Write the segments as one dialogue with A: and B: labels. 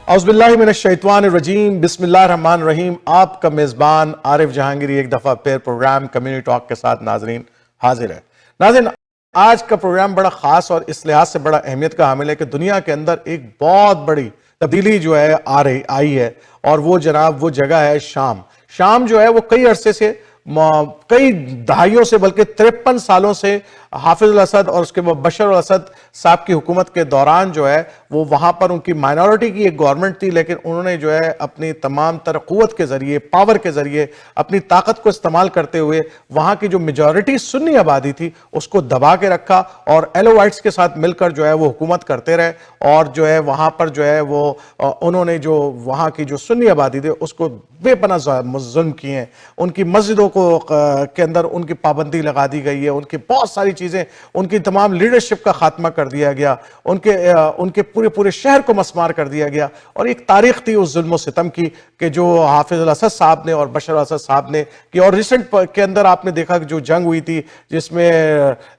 A: اعوذ باللہ من الشیطان الرجیم، بسم اللہ الرحمن الرحیم۔ آپ کا میزبان عارف جہانگیری ایک دفعہ پھر پروگرام کمیونٹی ٹاک کے ساتھ ناظرین حاضر ہے۔ ناظرین، آج کا پروگرام بڑا خاص اور اس لحاظ سے بڑا اہمیت کا حامل ہے کہ دنیا کے اندر ایک بہت بڑی تبدیلی جو ہے آئی ہے، اور وہ جناب وہ جگہ ہے شام۔ شام جو ہے وہ کئی عرصے سے، کئی دہائیوں سے، بلکہ 53 سالوں سے حافظ الاسد اور اس کے بعد بشر الاسد صاحب کی حکومت کے دوران جو ہے وہ وہاں پر ان کی مائنورٹی کی ایک گورنمنٹ تھی، لیکن انہوں نے جو ہے اپنی تمام تر قوت کے ذریعے، پاور کے ذریعے، اپنی طاقت کو استعمال کرتے ہوئے وہاں کی جو میجورٹی سنی آبادی تھی اس کو دبا کے رکھا، اور ایلوائٹس کے ساتھ مل کر جو ہے وہ حکومت کرتے رہے، اور جو ہے وہاں پر جو ہے وہ انہوں نے جو وہاں کی جو سنی آبادی تھی اس کو بے پناہ ظلم کیے ہیں۔ ان کی مسجدوں کے اندر ان کی پابندی لگا دی گئی ہے، ان کی بہت ساری چیزیں، ان کی تمام لیڈرشپ کا خاتمہ کر دیا گیا، ان کے پورے شہر کو مسمار کر دیا گیا، اور ایک تاریخ تھی اس ظلم و ستم کی کہ جو حافظ الاسد صاحب نے اور بشر الاسد صاحب نے کی۔ اور ریسنٹ کے اندر آپ نے دیکھا کہ جو جنگ ہوئی تھی جس میں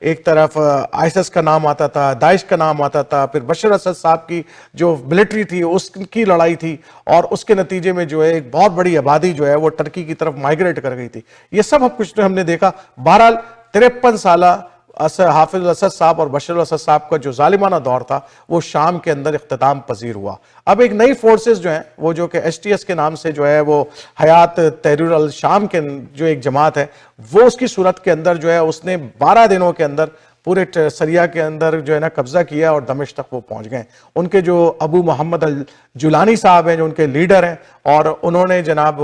A: ایک طرف آئیسس کا نام آتا تھا، داعش کا نام آتا تھا، پھر بشر الاسد صاحب کی جو ملٹری تھی اس کی لڑائی تھی، اور اس کے نتیجے میں جو ہے ایک بہت بڑی آبادی جو ہے وہ ترکی کی طرف مائگریٹ کر گئی تھی۔ یہ سب کچھ ہم نے دیکھا۔ بہرحال 53 سالہ حافظ الاسد صاحب اور بشر الاسد صاحب کا جو ظالمانہ دور تھا وہ شام کے اندر اختتام پذیر ہوا۔ اب ایک نئی فورسز جو ہیں وہ جو کہ ایس ٹی ایس کے نام سے جو ہے وہ حیات تحریر الشام کے جو ایک جماعت ہے، وہ اس کی صورت کے اندر جو ہے اس نے 12 دنوں کے اندر پورے سریا کے اندر جو ہے نا قبضہ کیا، اور دمشق تک وہ پہنچ گئے۔ ان کے جو ابو محمد الجولانی صاحب ہیں جو ان کے لیڈر ہیں، اور انہوں نے جناب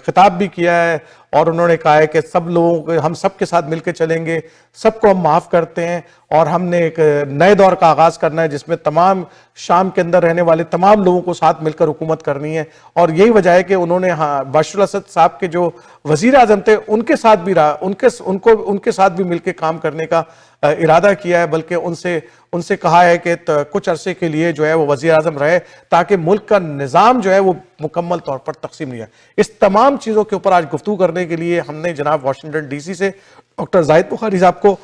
A: خطاب بھی کیا ہے، اور انہوں نے کہا ہے کہ سب لوگوں ہم سب کے ساتھ مل کے چلیں گے، سب کو ہم معاف کرتے ہیں، اور ہم نے ایک نئے دور کا آغاز کرنا ہے جس میں تمام شام کے اندر رہنے والے تمام لوگوں کو ساتھ مل کر حکومت کرنی ہے۔ اور یہی وجہ ہے کہ انہوں نے بشر الاسد صاحب کے جو وزیر اعظم تھے ان کے ساتھ بھی ان کے ساتھ بھی مل کے کام کرنے کا ارادہ کیا ہے، بلکہ ان سے کہا ہے کہ کچھ عرصے کے لیے جو ہے وہ وزیر اعظم رہے تاکہ ملک کا نظام جو ہے وہ مکمل طور پر تقسیم نہیں ہے۔ اس تمام چیزوں کے اوپر آج گفتگو کرنے کے لیے ہم نے جناب واشنگٹن ڈی سی سے ڈاکٹر زاہد بخاری صاحب کو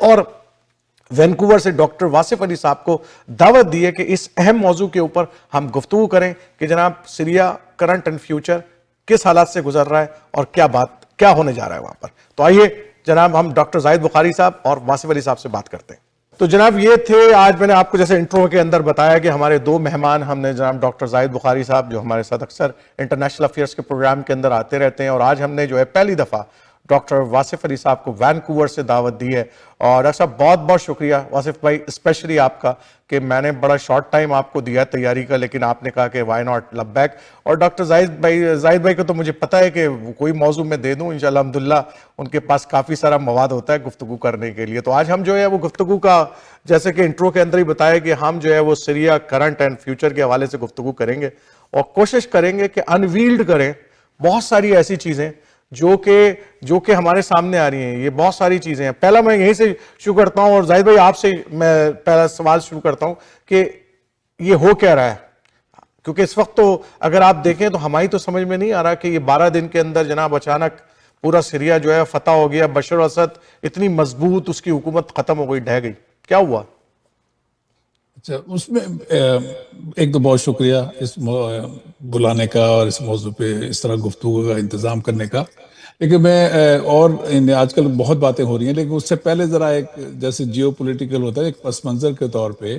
A: اور وینکوور سے ڈاکٹر واصف علی صاحب کو دعوت دی ہے کہ اس اہم موضوع کے اوپر ہم گفتگو کریں کہ جناب سیریا کرنٹ اینڈ فیوچر کس حالات سے گزر رہا ہے اور کیا ہونے جا رہا ہے وہاں پر۔ تو آئیے جناب ہم ڈاکٹر زاہد بخاری صاحب اور واصف علی صاحب سے بات کرتے ہیں۔ تو جناب یہ تھے، آج میں نے آپ کو جیسے انٹرو کے اندر بتایا کہ ہمارے دو مہمان ہم نے جناب ڈاکٹر زاہد بخاری صاحب جو ہمارے ساتھ اکثر انٹرنیشنل افیئرس کے پروگرام کے اندر آتے رہتے ہیں، اور آج ہم نے جو ہے پہلی دفعہ ڈاکٹر واصف علی صاحب کو وینکوور سے دعوت دی ہے۔ اور ڈاکٹر صاحب بہت بہت شکریہ واصف بھائی، اسپیشلی آپ کا کہ میں نے بڑا شارٹ ٹائم آپ کو دیا تیاری کا، لیکن آپ نے کہا کہ وائی ناٹ لبیک۔ اور ڈاکٹر زاہد بھائی کو تو مجھے پتہ ہے کہ کوئی موضوع میں دے دوں انشاءاللہ الحمدللہ ان کے پاس کافی سارا مواد ہوتا ہے گفتگو کرنے کے لیے۔ تو آج ہم جو ہے وہ گفتگو کا جیسے کہ انٹرو کے اندر ہی بتایا کہ ہم جو ہے وہ سیریا کرنٹ اینڈ فیوچر کے حوالے سے گفتگو کریں گے، اور کوشش کریں گے کہ انویلڈ کریں بہت ساری ایسی چیزیں جو کہ ہمارے سامنے آ رہی ہیں۔ یہ بہت ساری چیزیں ہیں۔ پہلا میں یہیں سے شروع کرتا ہوں، اور زاہد بھائی آپ سے میں پہلا سوال شروع کرتا ہوں کہ یہ ہو کیا رہا ہے، کیونکہ اس وقت تو اگر آپ دیکھیں تو ہماری تو سمجھ میں نہیں آ رہا کہ یہ 12 دن کے اندر جناب اچانک پورا سیریا جو ہے فتح ہو گیا، بشر الاسد اتنی مضبوط اس کی حکومت ختم ہو گئی، ڈھہ گئی، کیا ہوا؟
B: اچھا، اس میں ایک تو بہت شکریہ اس بلانے کا اور اس موضوع پہ اس طرح گفتگو کا انتظام کرنے کا۔ لیکن میں اور آج کل بہت باتیں ہو رہی ہیں، لیکن اس سے پہلے ذرا ایک جیسے جیو پولیٹیکل ہوتا ہے ایک پس منظر کے طور پہ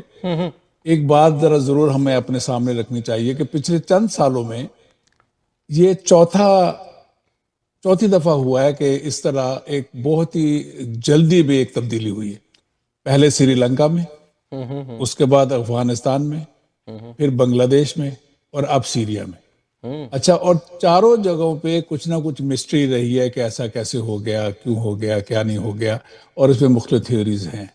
B: ایک بات ذرا ضرور ہمیں اپنے سامنے رکھنی چاہیے کہ پچھلے چند سالوں میں یہ چوتھی دفعہ ہوا ہے کہ اس طرح ایک بہت ہی جلدی بھی ایک تبدیلی ہوئی ہے۔ پہلے سری لنکا میں، اس کے بعد افغانستان میں، پھر بنگلہ دیش میں، اور اب سیریا میں۔ اچھا، اور چاروں جگہوں پہ کچھ نہ کچھ مسٹری رہی ہے کہ ایسا کیسے ہو گیا، کیوں ہو گیا، کیا نہیں ہو گیا، اور اس میں مختلف تھیوریز ہیں۔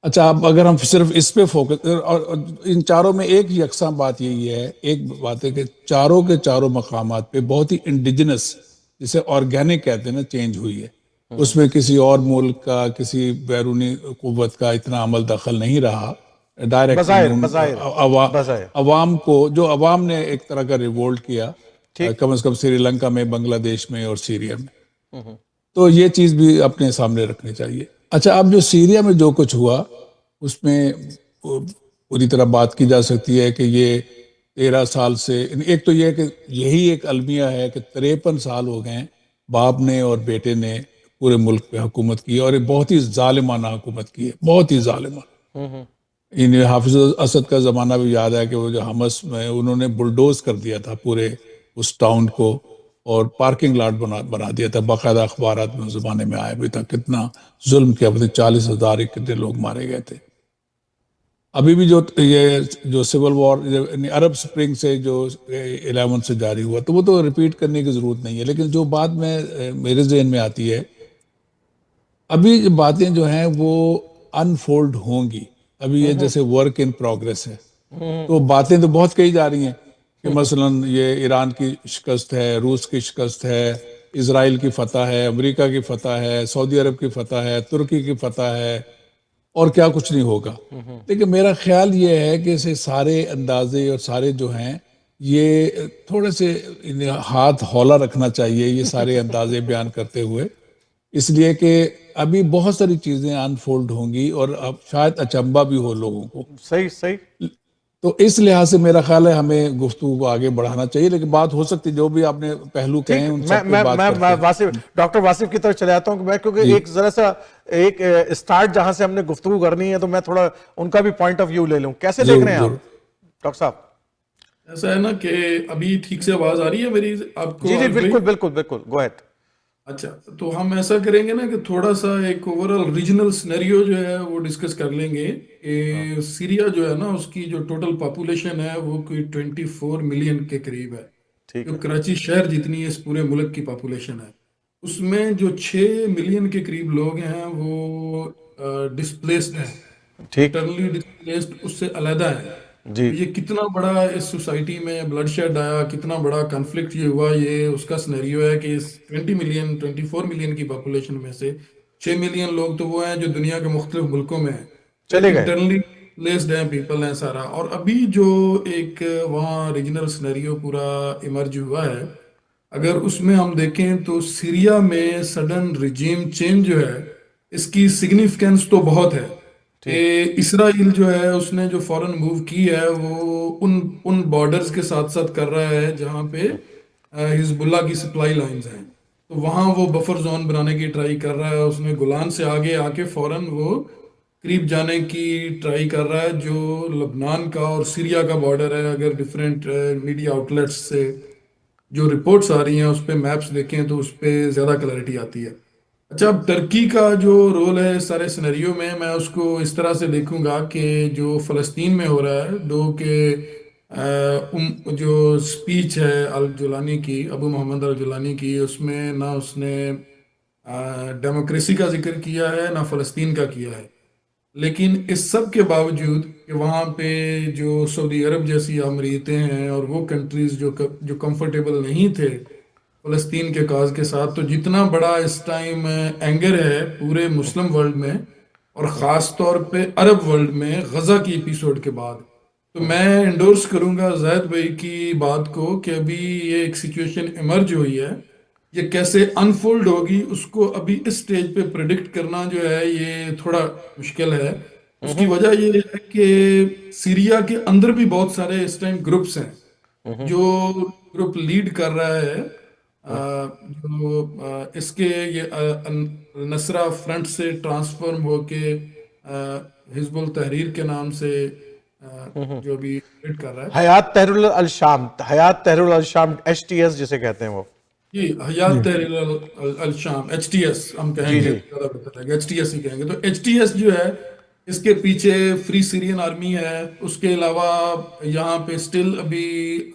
B: اچھا، اب اگر ہم صرف اس پہ فوکس، اور ان چاروں میں ایک یکساں بات یہی ہے، ایک بات ہے کہ چاروں کے چاروں مقامات پہ بہت ہی انڈیجنس، جسے آرگینک کہتے ہیں نا، چینج ہوئی ہے۔ اس میں کسی اور ملک کا، کسی بیرونی قوت کا اتنا عمل دخل نہیں رہا، ڈائریکٹ عوام کو، جو عوام نے ایک طرح کا ریوولٹ کیا، کم از کم سری لنکا میں، بنگلہ دیش میں اور سیریا میں۔ تو یہ چیز بھی اپنے سامنے رکھنی چاہیے۔ اچھا، اب جو سیریا میں جو کچھ ہوا اس میں پوری طرح بات کی جا سکتی ہے کہ یہ 13 سال سے ایک تو یہ ہے کہ یہی ایک المیہ ہے کہ 53 سال ہو گئے ہیں باپ نے اور بیٹے نے پورے ملک پہ حکومت کی اور یہ بہت ہی ظالمانہ حکومت کی ہے, بہت ہی ظالمانہ. انہیں حافظ اسد کا زمانہ بھی یاد ہے کہ وہ جو حمص میں انہوں نے بلڈوز کر دیا تھا پورے اس ٹاؤن کو اور پارکنگ لاٹ بنا دیا تھا. باقاعدہ اخبارات میں اس زمانے میں آیا بھی تھا کتنا ظلم کیا, 40,000 کتنے لوگ مارے گئے تھے. ابھی بھی جو سول وار عرب سپرنگ سے جو 11 سے جاری ہوا تو وہ تو ریپیٹ کرنے کی ضرورت نہیں ہے, لیکن جو بات میں میرے ذہن میں آتی ہے ابھی باتیں جو ہیں وہ انفولڈ ہوں گی. ابھی یہ جیسے ورک ان پروگرس ہے, تو باتیں تو بہت کہی جا رہی ہیں کہ مثلا یہ ایران کی شکست ہے, روس کی شکست ہے, اسرائیل کی فتح ہے, امریکہ کی فتح ہے, سعودی عرب کی فتح ہے, ترکی کی فتح ہے, اور کیا کچھ نہیں ہوگا. لیکن میرا خیال یہ ہے کہ اسے سارے اندازے اور سارے جو ہیں یہ تھوڑے سے ہاتھ ہولا رکھنا چاہیے یہ سارے اندازے بیان کرتے ہوئے, اس لیے کہ ابھی بہت ساری چیزیں انفولڈ ہوں گی اور اب شاید اچنبھا بھی ہو لوگوں کو.
A: صحیح.
B: تو اس لحاظ سے میرا خیال ہے ہمیں گفتگو کو آگے بڑھانا چاہیے, لیکن بات ہو سکتی جو بھی آپ نے پہلو کہے ہیں ان سب پہ بات کرتے ہیں.
A: میں ڈاکٹر واصف کی طرف چلے جاتا ہوں کیونکہ ایک ذرا سا ایک اسٹارٹ جہاں سے ہم نے گفتگو کرنی ہے تو میں تھوڑا ان کا بھی پوائنٹ آف ویو لے لوں. کیسے دیکھ رہے ہیں آپ ڈاکٹر صاحب؟
C: ایسا ہے نا کہ ابھی ٹھیک سے آواز آ رہی ہے میری آپ کو؟
A: جی بالکل گو ہیڈ.
C: اچھا, تو ہم ایسا کریں گے نا کہ تھوڑا سا ایک اوورآل ریجنل سینیریو جو ہے وہ ڈسکس کر لیں گے کہ سیریا جو ہے نا اس کی جو ٹوٹل پاپولیشن ہے وہ کوئی 24 ملین کے قریب ہے, جو کراچی شہر جتنی اس پورے ملک کی پاپولیشن ہے اس میں جو 6 ملین کے قریب لوگ ہیں وہ ڈسپلیسڈ ہیں, انٹرنلی ڈسپلیسڈ اس سے علیحدہ ہیں. یہ کتنا بڑا اس سوسائٹی میں بلڈ شیڈ آیا, کتنا بڑا کنفلکٹ یہ ہوا, یہ اس کا سینیریو ہے کہ اس 24 ملین کی پاپولیشن میں سے 6 ملین لوگ تو وہ ہیں جو دنیا کے مختلف ملکوں میں ہیں, انٹرنلی ڈسپلیسڈ ہیں, پیپل ہیں سارا. اور ابھی جو ایک وہاں ریجنل سینیریو پورا ایمرج ہوا ہے, اگر اس میں ہم دیکھیں تو سیریا میں سڈن ریجیم چینج جو ہے اس کی سگنیفیکینس تو بہت ہے. کہ اسرائیل جو ہے اس نے جو فورن موو کی ہے وہ ان بارڈرز کے ساتھ ساتھ کر رہا ہے جہاں پہ حزب اللہ کی سپلائی لائنز ہیں, تو وہاں وہ بفر زون بنانے کی ٹرائی کر رہا ہے. اس نے گولان سے آگے آ کے فوراً وہ قریب جانے کی ٹرائی کر رہا ہے جو لبنان کا اور سیریا کا بارڈر ہے. اگر different media out let's say جو رپورٹس آ رہی ہیں اس پہ میپس دیکھیں تو اس پہ زیادہ کلیئرٹی آتی ہے. اچھا, اب ترکی کا جو رول ہے اس سارے سینیریو میں اس کو اس طرح سے دیکھوں گا کہ جو فلسطین میں ہو رہا ہے, دو کہ جو سپیچ ہے الجولانی کی, ابو محمد الجولانی کی, اس میں نہ اس نے ڈیموکریسی کا ذکر کیا ہے نہ فلسطین کا کیا ہے. لیکن اس سب کے باوجود کہ وہاں پہ جو سعودی عرب جیسی امریتیں ہیں اور وہ کنٹریز جو کمفرٹیبل نہیں تھے فلسطین کے کاز کے ساتھ, تو جتنا بڑا اس ٹائم اینگر ہے پورے مسلم ورلڈ میں اور خاص طور پہ عرب ورلڈ میں غزہ کی ایپیسوڈ کے بعد, تو میں انڈورس کروں گا زاہد بھائی کی بات کو کہ ابھی یہ ایک سچویشن ایمرج ہوئی ہے, یہ کیسے انفولڈ ہوگی اس کو ابھی اس سٹیج پہ پریڈکٹ کرنا جو ہے یہ تھوڑا مشکل ہے. اس کی وجہ یہ ہے کہ سیریا کے اندر بھی بہت سارے اس ٹائم گروپس ہیں. جو گروپ لیڈ کر رہا ہے جو اس کے یہ نصرہ فرنٹ سے ٹرانسفارم ہو کے حزب التحریر کے نام سے جو بھی لیڈ کر رہا ہے,
A: حیات تحریر الشام HTS جسے کہتے ہیں وہ,
C: جی حیات تحریر الشام HTS ہم کہیں گے, زیادہ بہتر ہے HTS ہی کہیں گے. تو HTS جو ہے اس کے پیچھے فری سیرین آرمی ہے, اس کے علاوہ یہاں پہ سٹل ابھی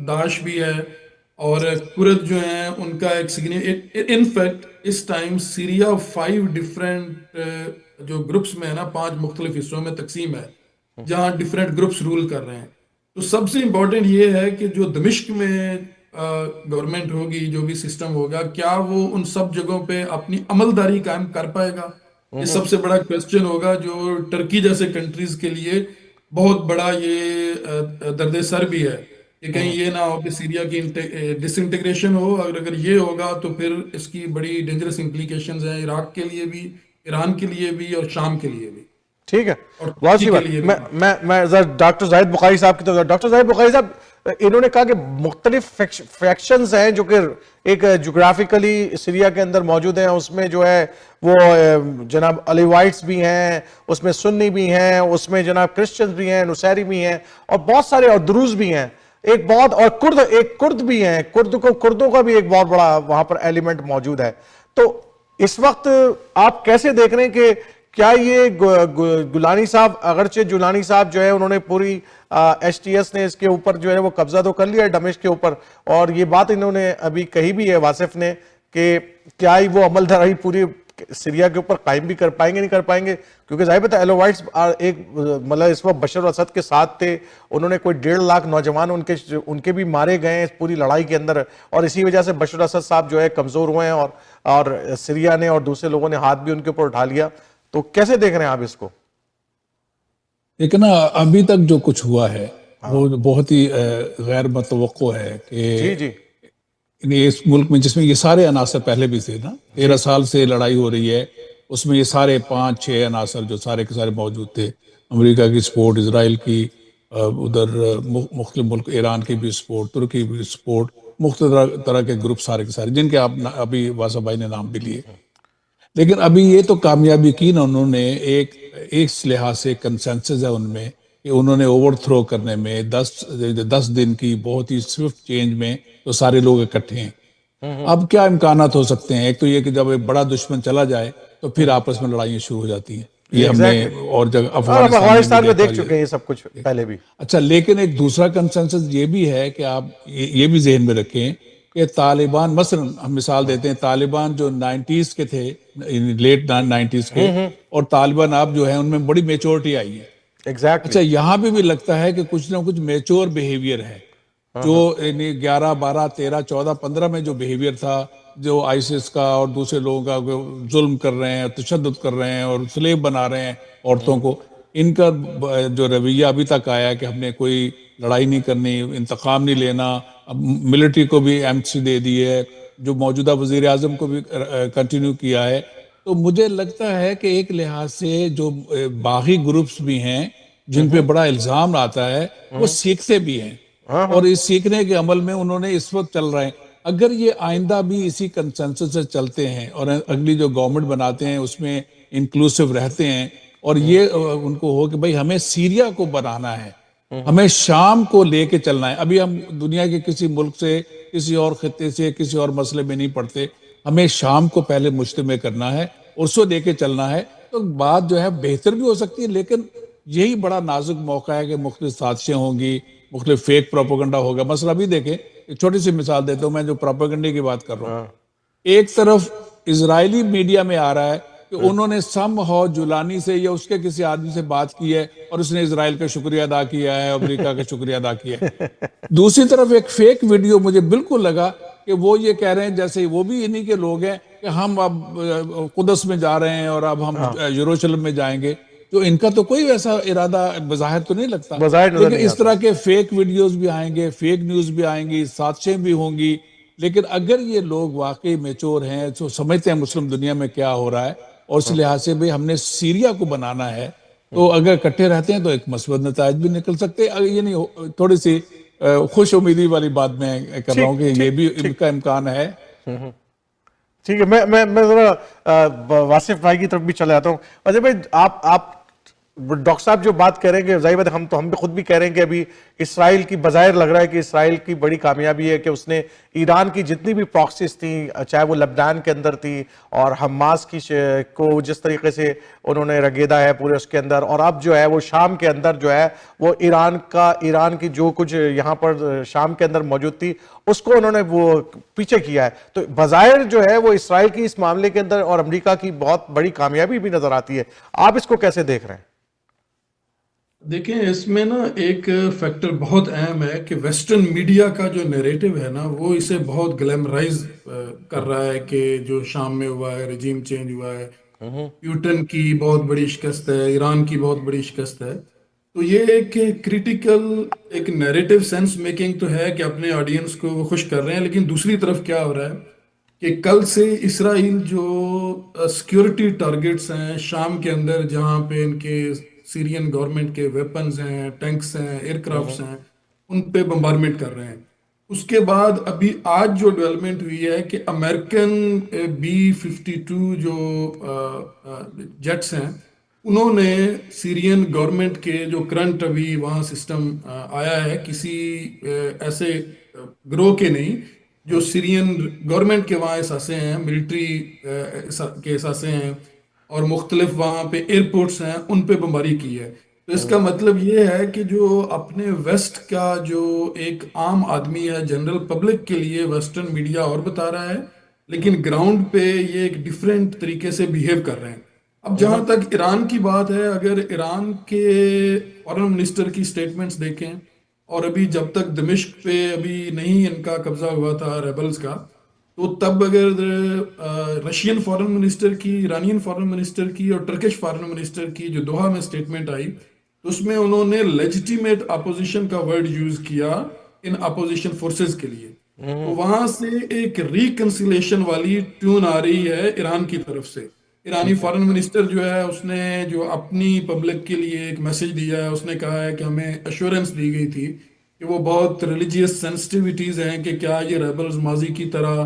C: داعش بھی ہے, اور کرد جو ہیں ان کا ایک انفیکٹ اس ٹائم سیریا 5 ڈفرینٹ جو گروپس میں ہے نا 5 مختلف حصوں میں تقسیم ہے جہاں ڈفرینٹ گروپس رول کر رہے ہیں. تو سب سے امپورٹنٹ یہ ہے کہ جو دمشق میں گورنمنٹ ہوگی, جو بھی سسٹم ہوگا, کیا وہ ان سب جگہوں پہ اپنی عملداری قائم کر پائے گا, یہ سب سے بڑا کویسچن ہوگا جو ٹرکی جیسے کنٹریز کے لیے بہت بڑا یہ درد سر بھی ہے کہ کہیں یہ نہ ہو کہ سیریا کی ڈس انٹیگریشن ہو, اگر یہ ہوگا تو پھر اس کی بڑی ڈینجرس امپلیکیشنز ہیں عراق کے لیے بھی, ایران کے لیے بھی اور شام کے لیے بھی.
A: ٹھیک ہے, بہت سی بات. میں ڈاکٹر زاہد بخاری صاحب کی طرف, ڈاکٹر زاہد بخاری صاحب انہوں نے کہا کہ مختلف فیکشنز ہیں جو کہ ایک جغرافیکلی سیریا کے اندر موجود ہیں، اس میں جو ہے وہ جناب الیوائٹس بھی ہیں، اس میں سنی بھی ہیں، اس میں جناب کرسچنز بھی ہیں، نصیری بھی ہیں، اور بہت سارے اور دروز بھی ہیں، ایک بہت، اور کرد بھی ہیں، کردوں کا بھی ایک بہت بڑا وہاں پر ایلیمنٹ موجود ہے. تو اس وقت آپ کیسے دیکھ رہے ہیں کہ کیا یہ گولانی صاحب، اگرچہ جولانی صاحب جو ہے انہوں نے پوری ایس ٹی ایس نے اس کے اوپر جو ہے وہ قبضہ تو کر لیا ہے دمشق کے اوپر، اور یہ بات انہوں نے ابھی کہی بھی ہے واصف نے کہ کیا ہی وہ عمل درائی پوری سیریا کے اوپر قائم بھی کر پائیں گے نہیں کر پائیں گے، کیونکہ ظاہر بات ہے ایلووائٹس ایک مطلب اس وقت بشر اسد کے ساتھ تھے، انہوں نے کوئی 1.5 لاکھ نوجوان ان کے بھی مارے گئے ہیں اس پوری لڑائی کے اندر، اور اسی وجہ سے بشر اسد صاحب جو ہے کمزور ہوئے ہیں، اور سیریا نے اور دوسرے لوگوں نے ہاتھ بھی ان کے اوپر اٹھا لیا. تو کیسے دیکھ رہے ہیں آپ اس کو؟
B: لیکن ابھی تک جو کچھ ہوا ہے وہ بہت ہی غیر متوقع ہے کہ
A: جی
B: اس ملک میں جس میں یہ سارے عناصر پہلے بھی تھے نا، 13 سال سے لڑائی ہو رہی ہے، اس میں یہ سارے 5-6 عناصر جو سارے کے سارے موجود تھے، امریکہ کی سپورٹ، اسرائیل کی، ادھر مختلف ملک ایران کی بھی سپورٹ، ترکی بھی سپورٹ، مختلف طرح کے گروپ سارے کے سارے، جن کے آپ ابھی واصف بھائی نے نام بھی لیے. لیکن ابھی یہ تو کامیابی کی نا انہوں نے، ایک لحاظ سے کنسنسس ہے ان میں کہ انہوں نے اوور تھرو کرنے میں 10 دن کی بہت ہی سوئفٹ چینج میں تو سارے لوگ اکٹھے ہیں. اب کیا امکانات ہو سکتے ہیں؟ ایک تو یہ کہ جب ایک بڑا دشمن چلا جائے تو پھر آپس میں لڑائیاں شروع ہو جاتی ہیں، یہ ہم نے اور جگہ
A: افغانستان میں دیکھ چکے ہیں یہ سب کچھ پہلے بھی.
B: اچھا، لیکن ایک دوسرا کنسنسس یہ بھی ہے کہ آپ یہ بھی ذہن میں رکھیں کہ طالبان، مثلا ہم مثال دیتے ہیں، طالبان جو 90s کے تھے، لیٹ 90s کے، اور طالبان آپ جو ہیں ان میں بڑی میچورٹی آئی ہے. اچھا، یہاں بھی لگتا ہے کہ کچھ نہ کچھ میچور بیہیویئر ہے، جو 11 12 13 14 15 میں جو بیہیویئر تھا، جو آئیسس کا اور دوسرے لوگوں کا ظلم کر رہے ہیں، تشدد کر رہے ہیں اور سلیب بنا رہے ہیں عورتوں کو، ان کا جو رویہ ابھی تک آیا کہ ہم نے کوئی لڑائی نہیں کرنی، انتقام نہیں لینا، اب ملٹری کو بھی ایمسی دے دی ہے، جو موجودہ وزیر اعظم کو بھی کنٹینیو کیا ہے. تو مجھے لگتا ہے کہ ایک لحاظ سے جو باغی گروپس بھی ہیں جن پہ بڑا الزام آتا ہے، وہ سیکھتے بھی ہیں، اور اس سیکھنے کے عمل میں انہوں نے اس وقت چل رہے ہیں. اگر یہ آئندہ بھی اسی کنسنسس سے چلتے ہیں اور اگلی جو گورنمنٹ بناتے ہیں اس میں انکلوسیو رہتے ہیں، اور یہ ان کو ہو کہ بھئی ہمیں سیریا کو بنانا ہے، ہمیں شام کو لے کے چلنا ہے. ابھی ہم دنیا کے کسی ملک سے، کسی اور خطے سے، کسی اور مسئلے میں نہیں پڑتے، ہمیں شام کو پہلے مجتمع کرنا ہے اور اس کو لے کے چلنا ہے. تو بات جو ہے بہتر بھی ہو سکتی ہے، لیکن یہی بڑا نازک موقع ہے کہ مختلف سازشیں ہوں گی، مختلف فیک پروپیگنڈا ہوگا. مثلا ابھی دیکھیں، ایک چھوٹی سی مثال دیتا ہوں، میں جو پروپیگنڈے کی بات کر رہا ہوں، ایک طرف اسرائیلی میڈیا میں آ رہا ہے کہ انہوں نے سم ہاؤ جولانی سے یا اس کے کسی آدمی سے بات کی ہے اور اس نے اسرائیل کا شکریہ ادا کیا ہے، امریکہ کا شکریہ ادا کیا ہے. دوسری طرف ایک فیک ویڈیو مجھے بالکل لگا کہ وہ یہ کہہ رہے ہیں جیسے وہ بھی انہی کے لوگ ہیں کہ ہم اب قدس میں جا رہے ہیں اور اب ہم یروشلم میں جائیں گے. تو ان کا تو کوئی ایسا ارادہ بظاہر تو نہیں لگتا، لیکن اس طرح کے فیک ویڈیوز بھی آئیں گے، فیک نیوز بھی آئیں گی، سازشیں بھی ہوں گی. لیکن اگر یہ لوگ واقعی میچور ہیں، تو سمجھتے ہیں مسلم دنیا میں کیا ہو رہا ہے، اور اس لحاظ سے بھی ہم نے سیریا کو بنانا ہے، تو اگر اکٹھے رہتے ہیں تو ایک مثبت نتائج بھی نکل سکتے. یہ نہیں، تھوڑی سی خوش امیدی والی بات میں کر رہا ہوں کہ یہ بھی ان کا امکان ہے.
A: ٹھیک ہے، میں ذرا واصف بھائی کی طرف بھی چلا جاتا ہوں. اجے بھائی، آپ ڈاکٹر صاحب جو بات کہہ رہے ہیں کہ ظاہر بات ہے، ہم بھی خود بھی کہہ رہے ہیں کہ ابھی اسرائیل کی بظاہر لگ رہا ہے کہ اسرائیل کی بڑی کامیابی ہے کہ اس نے ایران کی جتنی بھی پراکسیز تھیں، چاہے وہ لبنان کے اندر تھی، اور حماس کی کو جس طریقے سے انہوں نے رگیدا ہے پورے اس کے اندر، اور اب جو ہے وہ شام کے اندر جو ہے وہ ایران کی جو کچھ یہاں پر شام کے اندر موجود تھی اس کو انہوں نے وہ پیچھے کیا ہے. تو بظاہر جو ہے وہ اسرائیل کی اس معاملے کے اندر اور امریکہ کی بہت بڑی کامیابی بھی نظر آتی ہے. آپ اس کو کیسے دیکھ رہے ہیں؟
C: دیکھیں، اس میں نا ایک فیکٹر بہت اہم ہے کہ ویسٹرن میڈیا کا جو نیریٹو ہے نا، وہ اسے بہت گلیمرائز کر رہا ہے کہ جو شام میں ہوا ہے، رجیم چینج ہوا ہے، پیوٹن کی بہت بڑی شکست ہے، ایران کی بہت بڑی شکست ہے. تو یہ ایک کریٹیکل ایک نیریٹو سینس میکنگ تو ہے کہ اپنے آڈینس کو وہ خوش کر رہے ہیں. لیکن دوسری طرف کیا ہو رہا ہے کہ کل سے اسرائیل جو سیکیورٹی ٹارگٹس ہیں شام کے اندر، جہاں پہ ان کے سیرین گورنمنٹ کے ویپنز ہیں، ٹینکس ہیں، ایئر کرافٹس ہیں، ان پہ بمبارمنٹ کر رہے ہیں. اس کے بعد ابھی آج جو ڈیولپمنٹ ہوئی ہے کہ امریکن B-52 جو جیٹس ہیں انہوں نے سیرین گورنمنٹ کے جو کرنٹ ابھی وہاں سسٹم آیا ہے کسی ایسے گروہ کے نہیں جو سیرین گورنمنٹ کے وہاں اثاثے ہیں, ملٹری کے اثاثے ہیں اور مختلف وہاں پہ ایئرپورٹس ہیں, ان پہ بمباری کی ہے. تو اس کا مطلب یہ ہے کہ جو اپنے ویسٹ کا جو ایک عام آدمی ہے, جنرل پبلک کے لیے ویسٹرن میڈیا اور بتا رہا ہے, لیکن گراؤنڈ پہ یہ ایک ڈیفرنٹ طریقے سے بیہیو کر رہے ہیں. اب جہاں تک ایران کی بات ہے, اگر ایران کے فارن منسٹر کی سٹیٹمنٹس دیکھیں, اور ابھی جب تک دمشق پہ ابھی نہیں ان کا قبضہ ہوا تھا ریبلز کا, تو تب اگر رشین فارن منسٹر کی, ایرانین فارن منسٹر کی اور ٹرکش فارن منسٹر کی جو دوحہ میں سٹیٹمنٹ آئی, تو اس میں انہوں نے لیجیٹیمیٹ اپوزیشن کا ورڈ یوز کیا ان اپوزیشن فورسز کے لیے. تو وہاں سے ایک ریکنسیلیشن والی ٹیون آ رہی ہے ایران کی طرف سے. ایرانی فارن منسٹر جو ہے اس نے جو اپنی پبلک کے لیے ایک میسج دیا ہے, اس نے کہا ہے کہ ہمیں ایشورنس دی گئی تھی کہ وہ بہت ریلیجیس سینسٹیوٹیز ہیں کہ کیا یہ ریبلز ماضی کی طرح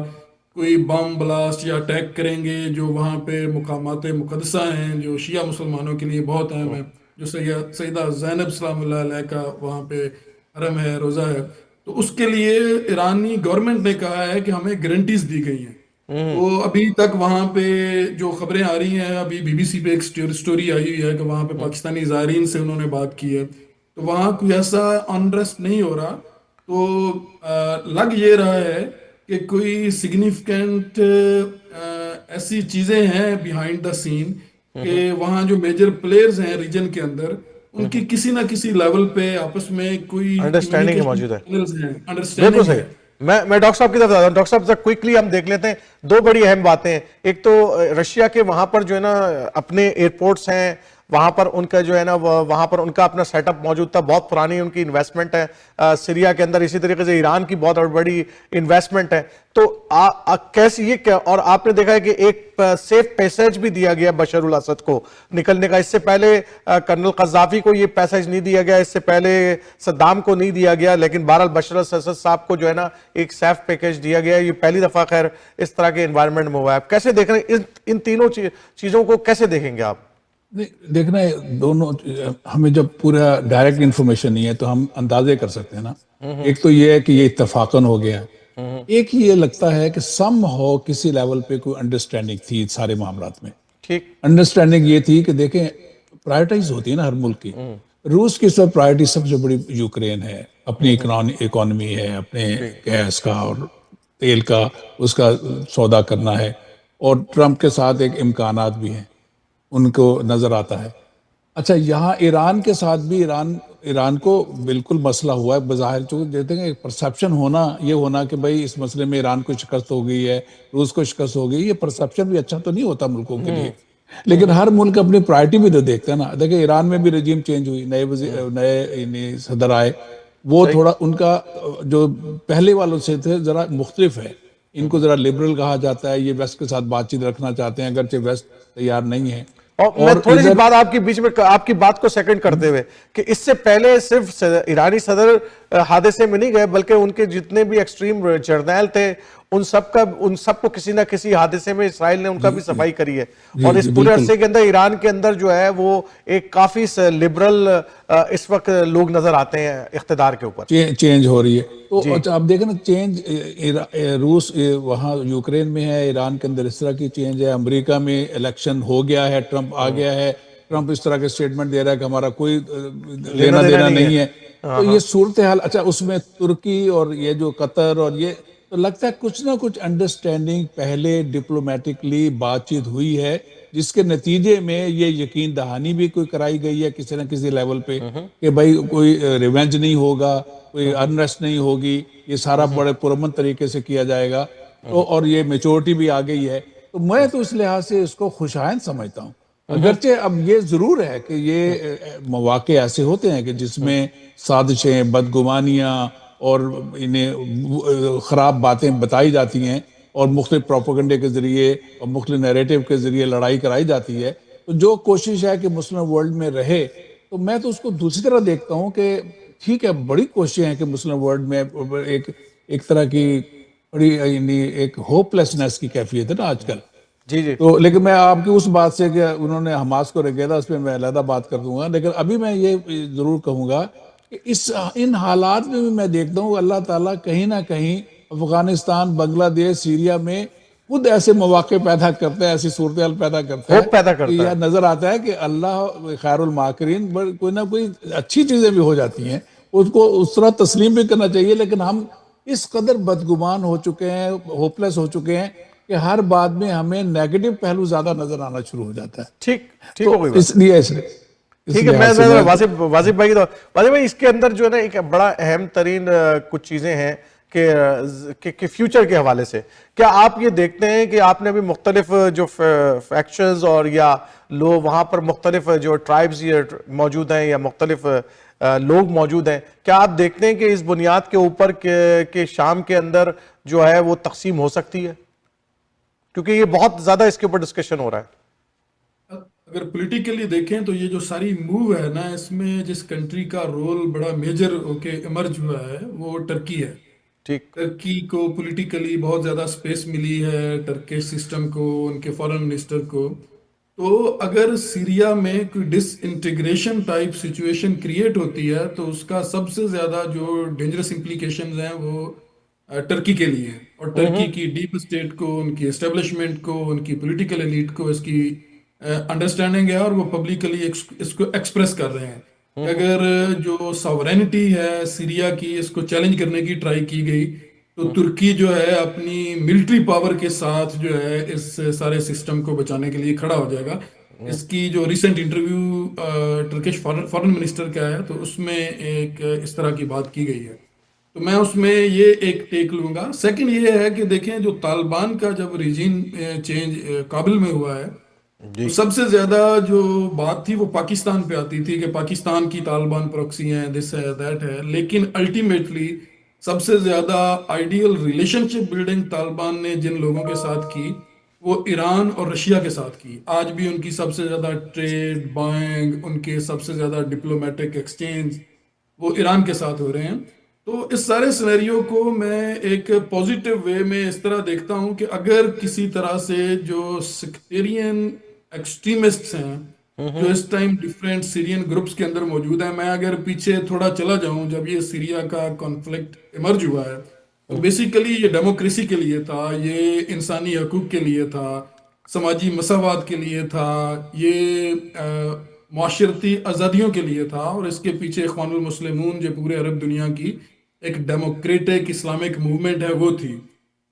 C: کوئی بم بلاسٹ یا اٹیک کریں گے جو وہاں پہ مقامات مقدسہ ہیں جو شیعہ مسلمانوں کے لیے بہت اہم ہیں, جو سیدہ زینب سلام اللہ علیہ کا وہاں پہ حرم ہے, روزہ ہے. تو اس کے لیے ایرانی گورنمنٹ نے کہا ہے کہ ہمیں گارنٹیز دی گئی ہیں. تو ابھی تک وہاں پہ جو خبریں آ رہی ہیں, ابھی BBC پہ ایک سٹوری آئی ہوئی ہے کہ وہاں پہ پاکستانی زائرین سے انہوں نے بات کی ہے, تو وہاں کوئی ایسا انریسٹ نہیں ہو رہا. تو لگ یہ رہا ہے کہ کوئی سگنیفیکنٹ ایسی چیزیں ہیں بیہائنڈ دا سین کہ وہاں جو میجر پلیئرز ہیں ریجن کے اندر, ان کی کسی نہ کسی لیول پہ آپس میں کوئی
A: انڈرسٹینڈنگ موجود ہے.
C: انڈرسٹینڈنگ
A: بالکل صحیح. میں ڈاکٹر صاحب کی طرف آتا ہوں. ڈاکٹر صاحب کوئکلی ہم دیکھ لیتے ہیں, دو بڑی اہم باتیں ہیں. ایک تو رشیا کے وہاں پر جو ہے نا اپنے ایئرپورٹس ہیں, وہاں پر ان کا جو ہے نا وہاں پر ان کا اپنا سیٹ اپ موجود تھا, بہت پرانی ان کی انویسٹمنٹ ہے سیریا کے اندر. اسی طریقے سے ایران کی بہت بڑی انویسٹمنٹ ہے. تو کیسی یہ کیا, اور آپ نے دیکھا ہے کہ ایک سیف پیسیج بھی دیا گیا بشار الاسد کو نکلنے کا. اس سے پہلے کرنل قذافی کو یہ پیسیج نہیں دیا گیا, اس سے پہلے صدام کو نہیں دیا گیا, لیکن بہرحال بشار الاسد صاحب کو جو ہے نا ایک سیف پیکیج دیا گیا. یہ پہلی دفعہ خیر اس طرح کے انوائرمنٹ میں ہوا ہے. آپ کیسے دیکھ رہے ہیں ان تینوں چیزوں کو, کیسے دیکھیں گے آپ؟
B: دیکھنا ہے دونوں, ہمیں جب پورا ڈائریکٹ انفارمیشن نہیں ہے تو ہم اندازے کر سکتے ہیں نا. ایک تو یہ ہے کہ یہ اتفاقاً ہو گیا, ایک یہ لگتا ہے کہ سم ہو کسی لیول پہ کوئی انڈرسٹینڈنگ تھی سارے معاملات میں.
A: ٹھیک,
B: انڈرسٹینڈنگ یہ تھی کہ دیکھیں پرائرٹائز ہوتی ہے نا ہر ملک کی. روس کی سب پرائرٹی سب سے بڑی یوکرین ہے, اپنی اکانومی ہے, اپنے گیس کا اور تیل کا اس کا سودا کرنا ہے, اور ٹرمپ کے ساتھ ایک امکانات بھی ہیں ان کو نظر آتا ہے. اچھا یہاں ایران کے ساتھ بھی ایران کو بالکل مسئلہ ہوا ہے بظاہر, چونکہ دیکھتے ہیں پرسپشن ہونا, یہ ہونا کہ بھائی اس مسئلے میں ایران کو شکست ہو گئی ہے, روس کو شکست ہو گئی, یہ پرسپشن بھی اچھا تو نہیں ہوتا ملکوں کے لیے. لیکن ہر ملک اپنی پرائرٹی بھی تو دیکھتا ہے نا. دیکھیں ایران میں بھی رجیم چینج ہوئی, نئے صدر آئے, وہ تھوڑا ان کا جو پہلے والوں سے تھے ذرا مختلف ہے. ان کو ذرا لبرل کہا جاتا ہے, یہ ویسٹ کے ساتھ بات چیت رکھنا چاہتے ہیں اگرچہ ویسٹ تیار نہیں ہے.
A: اور میں تھوڑی سی بات آپ کی بیچ میں آپ کی بات کو سیکنڈ کرتے ہوئے کہ اس سے پہلے صرف ایرانی صدر حادثے میں نہیں گئے, بلکہ ان کے جتنے بھی ایکسٹریم جرنیل تھے ان سب کو کسی نہ کسی حادثے میں اسرائیل نے ان کا بھی صفائی کری ہے. اور اس پورے عرصے کے اندر ایران کے اندر جو ہے وہ ایک کافی لبرل اس وقت لوگ نظر آتے ہیں اقتدار کے اوپر.
B: چینج ہو رہی ہے. تو آپ دیکھیں نا چینج, روس وہاں یوکرین میں ہے, ایران کے اندر اس طرح کی چینج ہے, امریکہ میں الیکشن ہو گیا ہے, ٹرمپ آ گیا ہے, ٹرمپ اس طرح کے سٹیٹمنٹ دے رہا ہے کہ ہمارا کوئی لینا دینا نہیں ہے. تو یہ صورتحال, اچھا اس میں ترکی اور یہ جو قطر اور یہ, تو لگتا ہے کچھ نہ کچھ انڈرسٹینڈنگ پہلے ڈپلومیٹکلی بات چیت ہوئی ہے, جس کے نتیجے میں یہ یقین دہانی بھی کوئی کرائی گئی ہے کسی نہ کسی لیول پہ کہ بھائی کوئی ریونج نہیں ہوگا, کوئی انریسٹ نہیں ہوگی, یہ سارا بڑے پرامن طریقے سے کیا جائے گا. اور یہ میچورٹی بھی آ گئی ہے. تو میں تو اس لحاظ سے اس کو خوشائند سمجھتا ہوں. اگرچہ اب یہ ضرور ہے کہ یہ مواقع ایسے ہوتے ہیں کہ جس میں سازشیں, بدگمانیاں اور انہیں خراب باتیں بتائی جاتی ہیں اور مختلف پروپیگنڈے کے ذریعے اور مختلف نیریٹو کے ذریعے لڑائی کرائی جاتی ہے. تو جو کوشش ہے کہ مسلم ورلڈ میں رہے, تو میں تو اس کو دوسری طرح دیکھتا ہوں کہ ٹھیک ہے بڑی کوششیں ہیں کہ مسلم ورلڈ میں ایک طرح کی بڑی یعنی ایک ہوپ لیسنس کی کیفیت ہے نا آج کل.
A: جی جی
B: تو لیکن میں آپ کی اس بات سے کہ انہوں نے حماس کو رکھا تھا اس پہ میں علیحدہ بات کر دوں گا، لیکن ابھی میں یہ ضرور کہوں گا کہ ان حالات میں بھی میں دیکھتا ہوں اللہ تعالیٰ کہیں نہ کہیں افغانستان، بنگلہ دیش، سیریا میں خود ایسے مواقع پیدا کرتا ہے، ایسی صورتحال پیدا کرتا ہے
A: ہوپ پیدا
B: کہ
A: کرتا
B: یہ
A: ہے.
B: نظر آتا ہے کہ اللہ خیر الماکرین، کوئی نہ کوئی اچھی چیزیں بھی ہو جاتی ہیں، اس کو اس طرح تسلیم بھی کرنا چاہیے. لیکن ہم اس قدر بدگمان ہو چکے ہیں، ہوپلیس ہو چکے ہیں کہ ہر بات میں ہمیں نیگیٹو پہلو زیادہ نظر آنا شروع ہو جاتا ہے.
A: ٹھیک ٹھیک
B: تو
A: ہو گئی بات.
B: اس لیے
A: ٹھیک ہے، میں واصف بھائی کی واصف بھائی اس کے اندر جو ہے نا ایک بڑا اہم ترین کچھ چیزیں ہیں کہ فیوچر کے حوالے سے کیا آپ یہ دیکھتے ہیں کہ آپ نے ابھی مختلف جو فیکشنز اور یا وہاں پر مختلف جو ٹرائبز موجود ہیں یا مختلف لوگ موجود ہیں، کیا آپ دیکھتے ہیں کہ اس بنیاد کے اوپر کہ شام کے اندر جو ہے وہ تقسیم ہو سکتی ہے؟ کیونکہ یہ بہت زیادہ اس کے اوپر ڈسکشن ہو رہا ہے.
C: اگر پولیٹیکلی دیکھیں تو یہ جو ساری موو ہے نا، اس میں جس کنٹری کا رول بڑا میجر ہو کے ایمرج ہوا ہے وہ ٹرکی ہے.
A: ٹھیک.
C: ٹرکی کو پولیٹیکلی بہت زیادہ سپیس ملی ہے، ٹرکش سسٹم کو، ان کے فارن منسٹر کو. تو اگر سیریا میں کوئی ڈس انٹیگریشن ٹائپ سچویشن کریٹ ہوتی ہے تو اس کا سب سے زیادہ جو ڈینجرس امپلیکیشنز ہیں وہ ٹرکی کے لیے ہیں. اور ٹرکی کی ڈیپ اسٹیٹ کو، ان کی اسٹیبلشمنٹ کو، ان کی پولیٹیکل ایلیٹ کو اس کی انڈرسٹینڈنگ ہے اور وہ پبلکلی اس کو ایکسپریس کر رہے ہیں. اگر جو ساورینٹی ہے سیریا کی، اس کو چیلنج کرنے کی ٹرائی کی گئی تو ترکی جو ہے اپنی ملٹری پاور کے ساتھ جو ہے اس سارے سسٹم کو بچانے کے لیے کھڑا ہو جائے گا. اس کی جو recent interview Turkish foreign minister کا ہے تو اس میں ایک اس طرح کی بات کی گئی ہے. تو میں اس میں یہ ایک ٹیک لوں گا. سیکنڈ یہ ہے کہ دیکھیں جو طالبان کا جب ریجیم چینج کابل میں ہوا ہے تو سب سے زیادہ جو بات تھی وہ پاکستان پہ آتی تھی کہ پاکستان کی طالبان پروکسی ہیں، دس ہے دیٹ ہے. لیکن الٹیمیٹلی سب سے زیادہ آئیڈیل ریلیشن شپ بلڈنگ طالبان نے جن لوگوں کے ساتھ کی وہ ایران اور رشیا کے ساتھ کی. آج بھی ان کی سب سے زیادہ ٹریڈ بائنگ، ان کے سب سے زیادہ ڈپلومیٹک ایکسچینج وہ ایران کے ساتھ ہو رہے ہیں. تو اس سارے سینیریو کو میں ایک پازیٹیو وے میں اس طرح دیکھتا ہوں کہ اگر کسی طرح سے جو سیکٹیرین ایکسٹریمسٹس ہیں جو اس ٹائم ڈیفرنٹ سیرین گروپس کے اندر موجود ہیں، میں اگر پیچھے تھوڑا چلا جاؤں جب یہ سیریا کا کانفلکٹ ایمرج ہوا ہے تو بیسیکلی یہ ڈیموکریسی کے لیے تھا، یہ انسانی حقوق کے لیے تھا، سماجی مساوات کے لیے تھا، یہ معاشرتی آزادیوں کے لیے تھا. اور اس کے پیچھے اخوان المسلمون جو پورے عرب دنیا کی ایک ڈیموکریٹک اسلامک موومنٹ ہے وہ تھی.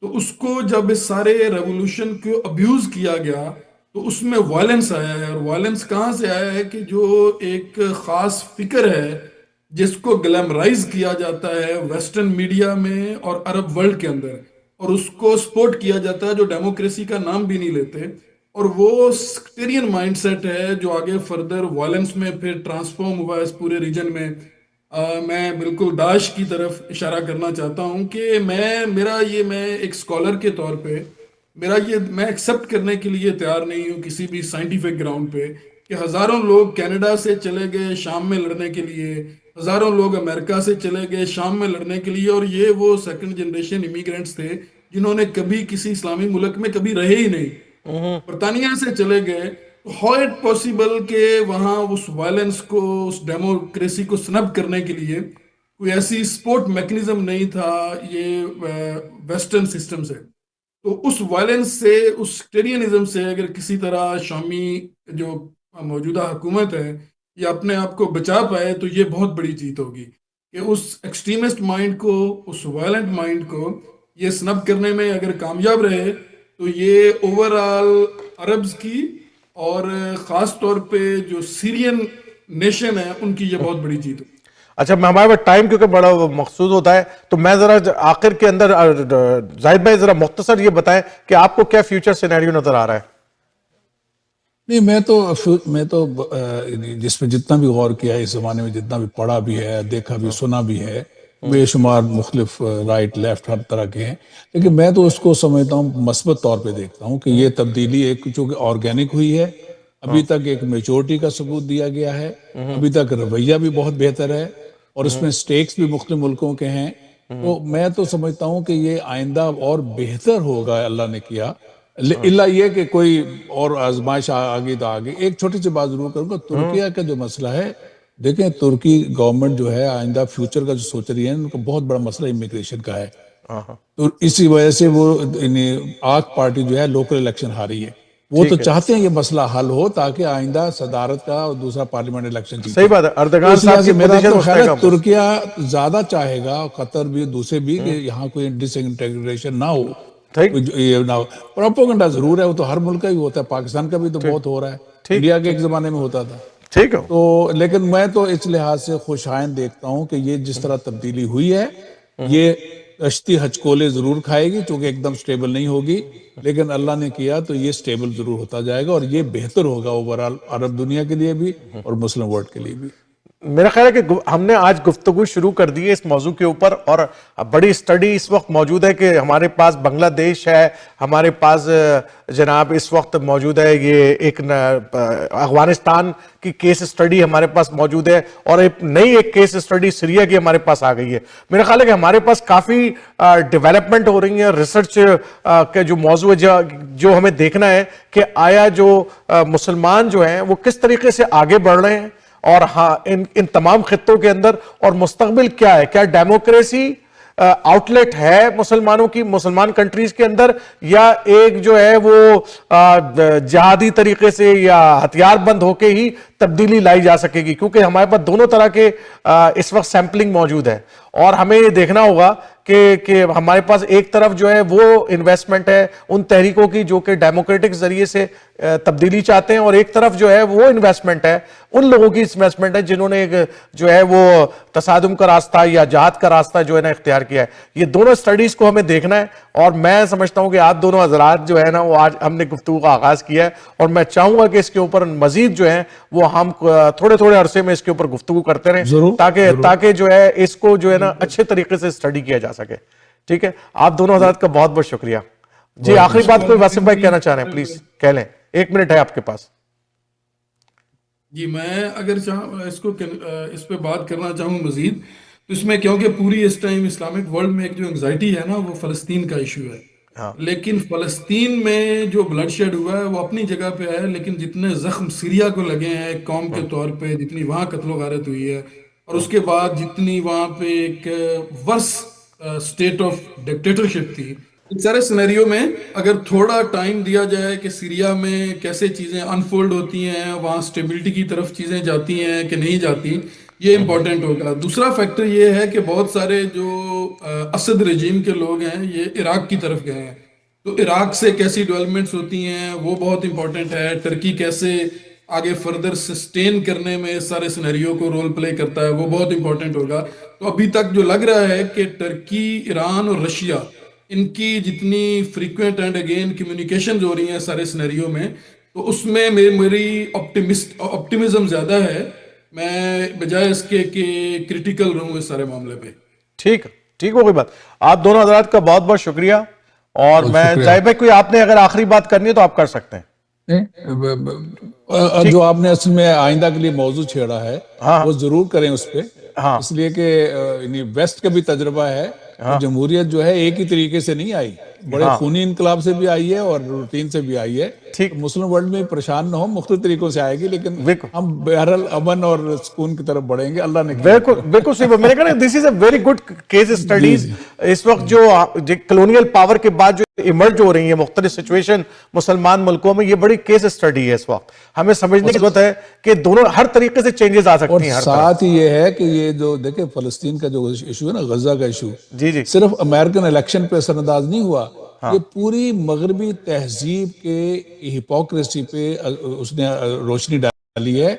C: تو اس کو جب اس سارے ریولوشن کو ابیوز کیا گیا تو اس میں وائلنس آیا ہے. اور وائلنس کہاں سے آیا ہے کہ جو ایک خاص فکر ہے جس کو گلیمرائز کیا جاتا ہے ویسٹرن میڈیا میں اور عرب ورلڈ کے اندر، اور اس کو سپورٹ کیا جاتا ہے جو ڈیموکریسی کا نام بھی نہیں لیتے، اور وہ سیکٹیرین مائنڈ سیٹ ہے جو آگے فردر وائلنس میں پھر ٹرانسفارم ہوا اس پورے ریجن میں. میں بالکل داعش کی طرف اشارہ کرنا چاہتا ہوں کہ میں ایک اسکالر کے طور پہ میں ایکسیپٹ کرنے کے لیے تیار نہیں ہوں کسی بھی سائنٹیفک گراؤنڈ پہ کہ ہزاروں لوگ کینیڈا سے چلے گئے شام میں لڑنے کے لیے، ہزاروں لوگ امریکہ سے چلے گئے شام میں لڑنے کے لیے، اور یہ وہ سیکنڈ جنریشن امیگرینٹس تھے جنہوں نے کبھی کسی اسلامی ملک میں کبھی رہے ہی نہیں، برطانیہ سے چلے گئے. ہاؤ اٹ پاسبل کہ وہاں اس وائلنس کو، اس ڈیموکریسی کو سنب کرنے کے لیے کوئی ایسی سپورٹ میکنزم نہیں تھا یہ ویسٹرن سسٹم سے. تو اس وائلنس سے، اس سیکٹیرینزم سے اگر کسی طرح شامی جو موجودہ حکومت ہے یہ اپنے آپ کو بچا پائے تو یہ بہت بڑی جیت ہوگی کہ اس ایکسٹریمسٹ مائنڈ کو، اس وائلنٹ مائنڈ کو یہ سنب کرنے میں اگر کامیاب رہے تو یہ اوور آل عربز کی اور خاص طور پہ جو سیرین نیشن ہے ان کی یہ بہت بڑی جیت ہوگی.
A: اچھا، ہمارے پاس ٹائم کیونکہ بڑا مخصوص ہوتا ہے تو میں ذرا آخر کے اندر زاہد بھائی ذرا مختصر یہ بتائیں کہ آپ کو کیا فیوچر سینیریو نظر آ رہا ہے؟
B: نہیں، میں تو جس پہ جتنا بھی غور کیا ہے اس زمانے میں، جتنا بھی پڑھا بھی ہے، دیکھا بھی، سنا بھی ہے، بے شمار مختلف رائٹ لیفٹ ہر طرح کے ہیں، لیکن میں تو اس کو سمجھتا ہوں مثبت طور پہ دیکھتا ہوں کہ یہ تبدیلی ایک چونکہ آرگینک ہوئی ہے، ابھی تک ایک میچورٹی کا ثبوت دیا گیا ہے، ابھی تک رویہ بھی بہت بہتر ہے، اور اس میں سٹیکس بھی مختلف ملکوں کے ہیں. تو میں تو سمجھتا ہوں کہ یہ آئندہ اور بہتر ہوگا اللہ نے کیا. اللہ یہ کہ کوئی اور آزمائش آگے تو آگے. ایک چھوٹی سی بات ضرور کروں گا, ترکیہ کا جو مسئلہ ہے, دیکھیں ترکی گورنمنٹ جو ہے آئندہ فیوچر کا جو سوچ رہی ہے, ان کا بہت بڑا مسئلہ امیگریشن کا ہے. تو اسی وجہ سے وہ آک پارٹی جو ہے لوکل الیکشن ہاری ہے. وہ تو چاہتے ہیں یہ مسئلہ حل ہو تاکہ آئندہ صدارت کا اور دوسرا پارلیمنٹ الیکشن جیتے.
A: صحیح بات ہے. اردگان صاحب کی
B: میرا
A: پوزیشن
B: تو
A: اس
B: خیال
A: طرح
B: ہے
A: کا
B: ترکیہ زیادہ چاہے گا, قطر بھی, دوسرے بھی, کہ یہاں کوئی ڈس انٹیگریشن نہ ہو, یہ نہ ہو. پروپیگنڈا ضرور ہے, وہ تو ہر ملک کا ہی ہوتا ہے, پاکستان کا بھی تو بہت ہو رہا ہے, انڈیا کے ایک زمانے میں ہوتا تھا.
A: ٹھیک ہے.
B: تو لیکن میں تو اس لحاظ سے خوش آئند دیکھتا ہوں کہ یہ جس طرح تبدیلی ہوئی ہے, یہ کشتی ہچکولے ضرور کھائے گی چونکہ ایک دم سٹیبل نہیں ہوگی, لیکن اللہ نے کیا تو یہ سٹیبل ضرور ہوتا جائے گا, اور یہ بہتر ہوگا اوورآل عرب دنیا کے لیے بھی اور مسلم ورلڈ کے لیے بھی.
A: میرا خیال ہے کہ ہم نے آج گفتگو شروع کر دی ہے اس موضوع کے اوپر, اور بڑی سٹڈی اس وقت موجود ہے کہ ہمارے پاس بنگلہ دیش ہے, ہمارے پاس جناب اس وقت موجود ہے یہ ایک افغانستان کی کیس سٹڈی ہمارے پاس موجود ہے, اور ایک کیس سٹڈی سیریا کی ہمارے پاس آ گئی ہے. میرا خیال ہے کہ ہمارے پاس کافی ڈیولپمنٹ ہو رہی ہے. ریسرچ کے جو موضوع ہے جو ہمیں دیکھنا ہے کہ آیا جو مسلمان جو ہیں وہ کس طریقے سے آگے بڑھ رہے ہیں, اور ہاں ان تمام خطوں کے اندر, اور مستقبل کیا ہے. کیا ڈیموکریسی آؤٹ لیٹ ہے مسلمانوں کی مسلمان کنٹریز کے اندر, یا ایک جو ہے وہ جہادی طریقے سے یا ہتھیار بند ہو کے ہی تبدیلی لائی جا سکے گی. کیونکہ ہمارے پاس دونوں طرح کے اس وقت سیمپلنگ موجود ہے, اور ہمیں یہ دیکھنا ہوگا کہ ہمارے پاس ایک طرف جو ہے وہ انویسٹمنٹ ہے ان تحریکوں کی جو کہ ڈیموکریٹک ذریعے سے تبدیلی چاہتے ہیں, اور ایک طرف جو ہے وہ انویسٹمنٹ ہے ان لوگوں کی انویسٹمنٹ ہے جنہوں نے جو ہے وہ تصادم کا راستہ یا جہاد کا راستہ جو ہے نا اختیار کیا ہے. یہ دونوں سٹڈیز کو ہمیں دیکھنا ہے, اور میں سمجھتا ہوں کہ آپ دونوں حضرات جو ہے نا وہ آج ہم نے گفتگو کا آغاز کیا ہے, اور میں چاہوں گا کہ اس کے اوپر مزید جو ہے وہ ہم تھوڑے عرصے میں اس کے اوپر گفتگو کرتے رہیں, تاکہ جو ہے اس کو جو ہے نا اچھے طریقے سے اسٹڈی کیا جا سکے. ٹھیک ہے, آپ دونوں حضرات کا بہت بہت شکریہ. جی آخری بات کوئی واسف بھائی کہنا چاہ رہے ہیں, پلیز کہہ لیں, 1 منٹ ہے آپ کے پاس.
C: جی میں اگر اس پہ بات کرنا چاہوں مزید, تو اس میں کیونکہ پوری اس ٹائم اسلامک ورلڈ میں ایک جو انگزائٹی ہے نا وہ فلسطین کا ایشو ہے. لیکن فلسطین میں جو بلڈ شیڈ ہوا ہے وہ اپنی جگہ پہ ہے, لیکن جتنے زخم سیریا کو لگے ہیں ایک قوم کے طور پہ, جتنی وہاں قتل و غارت ہوئی ہے, اور اس کے بعد جتنی وہاں پہ ایک ورس سٹیٹ آف ڈکٹیٹرشپ تھی, ان سارے سینیریو میں اگر تھوڑا ٹائم دیا جائے کہ سیریا میں کیسے چیزیں انفولڈ ہوتی ہیں, وہاں سٹیبلٹی کی طرف چیزیں جاتی ہیں کہ نہیں جاتی, یہ امپورٹنٹ ہوگا. دوسرا فیکٹر یہ ہے کہ بہت سارے جو اسد رجیم کے لوگ ہیں یہ عراق کی طرف گئے ہیں, تو عراق سے کیسی ڈیولپمنٹس ہوتی ہیں وہ بہت امپورٹنٹ ہے. ٹرکی کیسے آگے فردر سسٹین کرنے میں اس سارے سینیریو کو رول پلے کرتا ہے وہ بہت امپورٹنٹ ہوگا. تو ابھی تک جو لگ رہا ہے کہ ٹرکی, ایران اور رشیا, ان کی جتنی فریکوینٹ اینڈ اگین کمیونیکیشن ہو رہی ہیں سارے سینیریو میں, تو اس میں میری آپٹیمزم زیادہ ہے, میں بجائے اس کے کہ کریٹیکل رہوں اس سارے معاملے پہ.
A: ٹھیک ہو گئی بات. آپ دونوں حضرات کا بہت بہت شکریہ, اور میں زاہد بھائی کوئی آپ نے اگر آخری بات کرنی ہے تو آپ کر سکتے ہیں.
B: جو آپ نے اصل میں آئندہ کے لیے موضوع چھیڑا ہے وہ ضرور کریں اس پہ, اس لیے کہ ویسٹ کا بھی تجربہ ہے. جمہوریت جو ہے ایک ہی طریقے سے نہیں آئی, بڑے خونی انقلاب سے بھی آئی ہے اور روٹین سے بھی آئی ہے. مسلم ورلڈ میں پریشان نہ ہو, مختلف طریقوں سے آئے گی, لیکن ہم بہرحال امن اور سکون کی طرف بڑھیں گے. اللہ نے
A: بالکل صحیح. میں نے کہا this is a very good case studies. اس وقت جو کلونیل پاور کے بعد جو ایمرج ہو رہی ہیں مختلف سچویشن مسلمان ملکوں میں, یہ بڑی کیس اسٹڈی ہے. اس وقت ہمیں سمجھنے کی ضرورت ہے کہ دونوں ہر طریقے سے چینجز آ سکتی ہیں.
B: ساتھ ہی یہ ہے کہ یہ جو دیکھیں فلسطین کا جو ایشو ہے نا, غزہ کا ایشو,
A: جی
B: صرف امریکن الیکشن پہ اثر انداز نہیں ہوا, یہ پوری مغربی تہذیب کے ہپوکریسی پہ اس نے روشنی ڈالی ہے.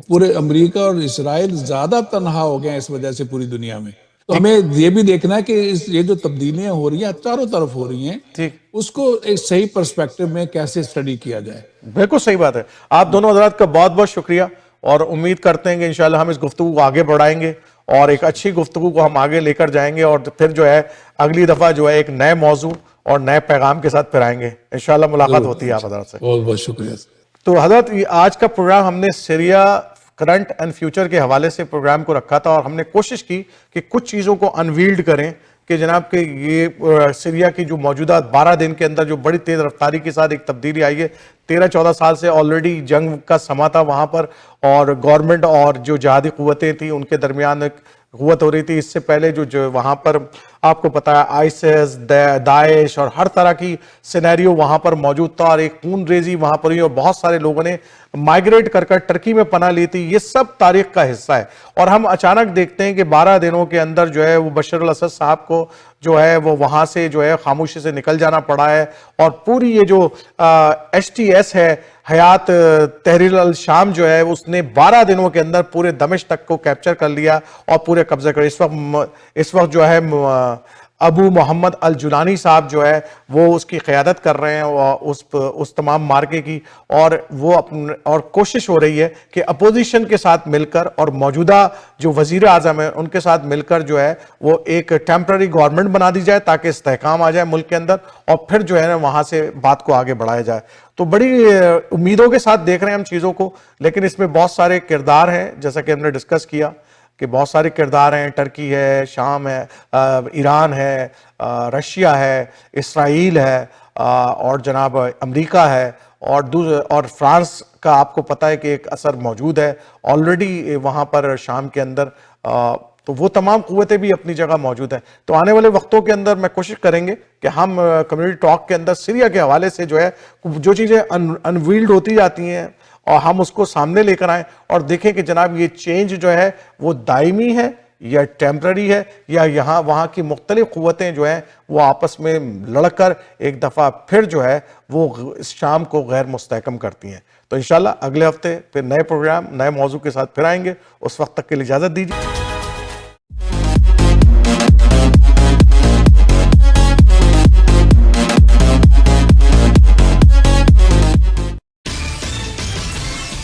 B: پورے امریکہ اور اسرائیل زیادہ تنہا ہو گئے ہیں اس وجہ سے پوری دنیا میں. تو ہمیں یہ بھی دیکھنا ہے کہ یہ جو تبدیلیاں ہو رہی ہیں چاروں طرف ہو رہی ہیں, اس کو ایک صحیح پرسپیکٹو میں کیسے اسٹڈی کیا جائے.
A: بالکل صحیح بات ہے. آپ دونوں حضرات کا بہت بہت شکریہ, اور امید کرتے ہیں کہ انشاءاللہ ہم اس گفتگو کو آگے بڑھائیں گے, اور ایک اچھی گفتگو کو ہم آگے لے کر جائیں گے, اور پھر جو ہے اگلی دفعہ جو ہے ایک نئے موضوع اور نئے پیغام کے ساتھ پھر آئیں گے. انشاءاللہ ملاقات ہوتی ہے آپ حضرات سے.
B: بہت بہت شکریہ.
A: تو حضرت آج کا پروگرام ہم نے سیریا کرنٹ اینڈ فیوچر کے حوالے سے پروگرام کو رکھا تھا اور ہم نے کوشش کی کہ کچھ چیزوں کو انویلڈ کریں کہ جناب کہ یہ سیریا کی جو موجودہ 12 دن کے اندر جو بڑی تیز رفتاری کے ساتھ ایک تبدیلی آئی ہے. 13-14 سال سے آلریڈی جنگ کا سما تھا وہاں پر اور گورنمنٹ اور جو جہادی قوتیں تھیں ان کے درمیان ایک قوت ہو رہی تھی. اس سے پہلے جو وہاں پر آپ کو پتا ہے آئیسس، داعش اور ہر طرح کی سینیریو وہاں پر موجود تھا اور ایک خون ریزی وہاں پر ہوئی اور بہت سارے لوگوں نے مائگریٹ کر ٹرکی میں پناہ لی تھی. یہ سب تاریخ کا حصہ ہے اور ہم اچانک دیکھتے ہیں کہ 12 دنوں کے اندر جو ہے وہ بشار الاسد صاحب کو جو ہے وہ وہاں سے جو ہے خاموشی سے نکل جانا پڑا ہے اور پوری یہ جو HTS ہے حیات تحریر الشام جو ہے اس نے 12 دنوں کے اندر پورے دمشق تک کو کیپچر کر لیا اور پورے قبضہ کر. اس وقت جو ہے ابو محمد الجولانی صاحب جو ہے وہ اس کی قیادت کر رہے ہیں اس تمام مارکے کی اور کوشش ہو رہی ہے کہ اپوزیشن کے ساتھ مل کر اور موجودہ جو وزیر اعظم ہیں ان کے ساتھ مل کر جو ہے وہ ایک ٹیمپرری گورنمنٹ بنا دی جائے تاکہ استحکام آ جائے ملک کے اندر اور پھر جو ہے نا وہاں سے بات کو آگے بڑھایا جائے. تو بڑی امیدوں کے ساتھ دیکھ رہے ہیں ہم چیزوں کو, لیکن اس میں بہت سارے کردار ہیں جیسا کہ ہم نے ڈسکس کیا کہ بہت سارے کردار ہیں. ٹرکی ہے, شام ہے, ایران ہے, رشیا ہے, اسرائیل ہے اور جناب امریکہ ہے اور فرانس کا آپ کو پتہ ہے کہ ایک اثر موجود ہے آلریڈی وہاں پر شام کے اندر. تو وہ تمام قوتیں بھی اپنی جگہ موجود ہیں. تو آنے والے وقتوں کے اندر میں کوشش کریں گے کہ ہم کمیونٹی ٹاک کے اندر سیریا کے حوالے سے جو ہے جو چیزیں انویلڈ ہوتی جاتی ہیں اور ہم اس کو سامنے لے کر آئیں اور دیکھیں کہ جناب یہ چینج جو ہے وہ دائمی ہے یا ٹیمپرری ہے یا یہاں وہاں کی مختلف قوتیں جو ہیں وہ آپس میں لڑ کر ایک دفعہ پھر جو ہے وہ اس شام کو غیر مستحکم کرتی ہیں. تو انشاءاللہ اگلے ہفتے پھر نئے پروگرام نئے موضوع کے ساتھ پھر آئیں گے. اس وقت تک کے لیے اجازت دیجیے.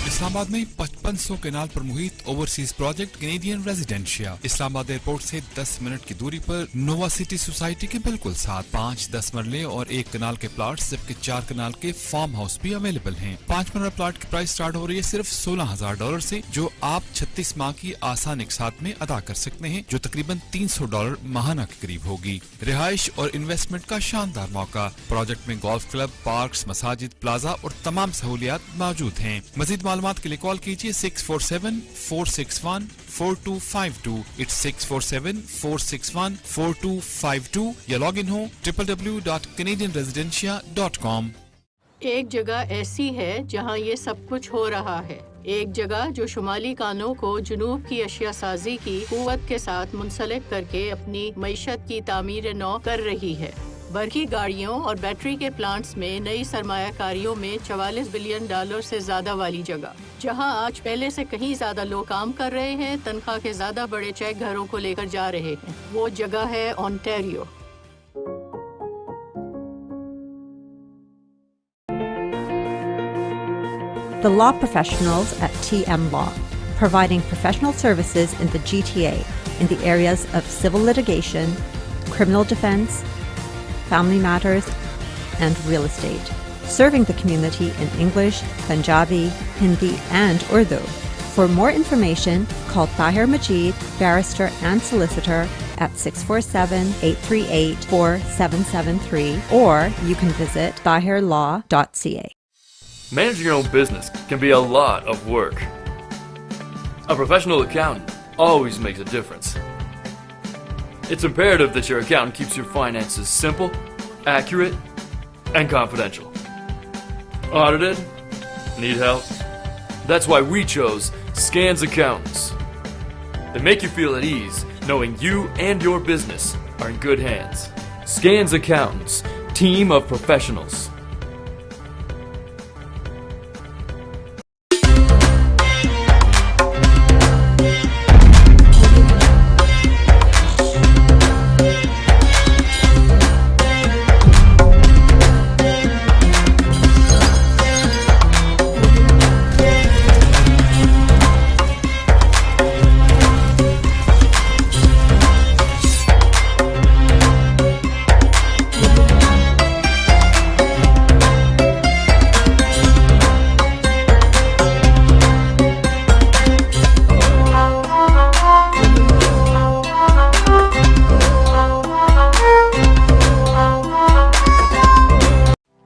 D: اسلام آباد میں 5500 کنال پر محیط اوورسیز پروجیکٹ کینیڈین ریزیڈینشیا اسلام آباد ایئرپورٹ سے 10 منٹ کی دوری پر نووا سٹی سوسائٹی کے بالکل ساتھ 5-10 مرلے اور 1 کنال کے پلاٹس جبکہ 4 کنال کے فارم ہاؤس بھی اویلیبل ہیں. 5 مرلہ پلاٹ کی پرائس سٹارٹ ہو رہی ہے صرف $16,000 سے جو آپ 36 ماہ کی آسان اقساط میں ادا کر سکتے ہیں جو تقریباً $300 ماہانہ کے قریب ہوگی. رہائش اور انویسٹمنٹ کا شاندار موقع. پروجیکٹ میں گولف کلب, پارکس, مساجد, پلازا اور تمام سہولیات موجود ہیں. مزید معلومات کے لیے کال کیجیے 647-461-4252. It's 647-461-4252 یا لاگ ان ہو www.canadianresidencia.com.
E: ایک جگہ ایسی ہے جہاں یہ سب کچھ ہو رہا ہے. ایک جگہ جو شمالی کانوں کو جنوب کی اشیاء سازی کی قوت کے ساتھ منسلک کر کے اپنی معیشت کی تعمیر نو کر رہی ہے. برقی گاڑیوں اور بیٹری کے پلانٹس میں نئی سرمایہ کاریوں میں $44 بلین سے زیادہ والی جگہ, جہاں آج پہلے سے کہیں زیادہ لوگ کام کر رہے ہیں, تنخواہ کے زیادہ بڑے چیک گھروں کو لے کر جا رہے ہیں. وہ جگہ ہے Ontario.
F: The law professionals at TM Law, providing professional services in the GTA in the areas of civil litigation, criminal defense, family matters, and real estate. Serving the community in English, Punjabi, Hindi, and Urdu. For more information, call Tahir Majid, barrister and solicitor at 647-838-4773 or you can visit tahirlaw.ca.
G: Managing your own business can be a lot of work. A professional accountant always makes a difference. It's imperative that your accountant keeps your finances simple, accurate, and confidential. Audited? Need help? That's why we chose Scans Accountants. They make you feel at ease knowing you and your business are in good hands. Scans Accountants, team of professionals.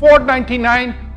H: 499,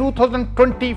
H: 2025।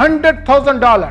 H: $100,000।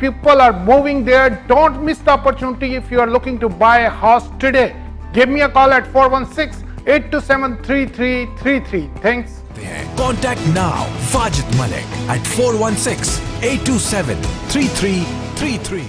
H: people are moving there. Don't miss the opportunity if you are looking to buy a house today. Give me a call at 416-827-3333. Thanks.
I: Contact now Wajid Malik at 416-827-3333.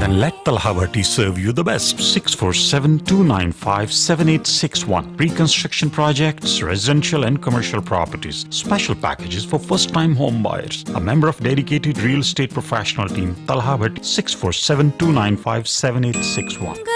J: Then let Talha Bhatti serve you the best. 647-295-7861. Reconstruction projects, residential and commercial properties. Special packages for first-time home buyers. A member of dedicated real estate professional team. Talha Bhatti. 647-295-7861.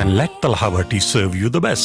J: Then let Talha Bhatti serve you the best.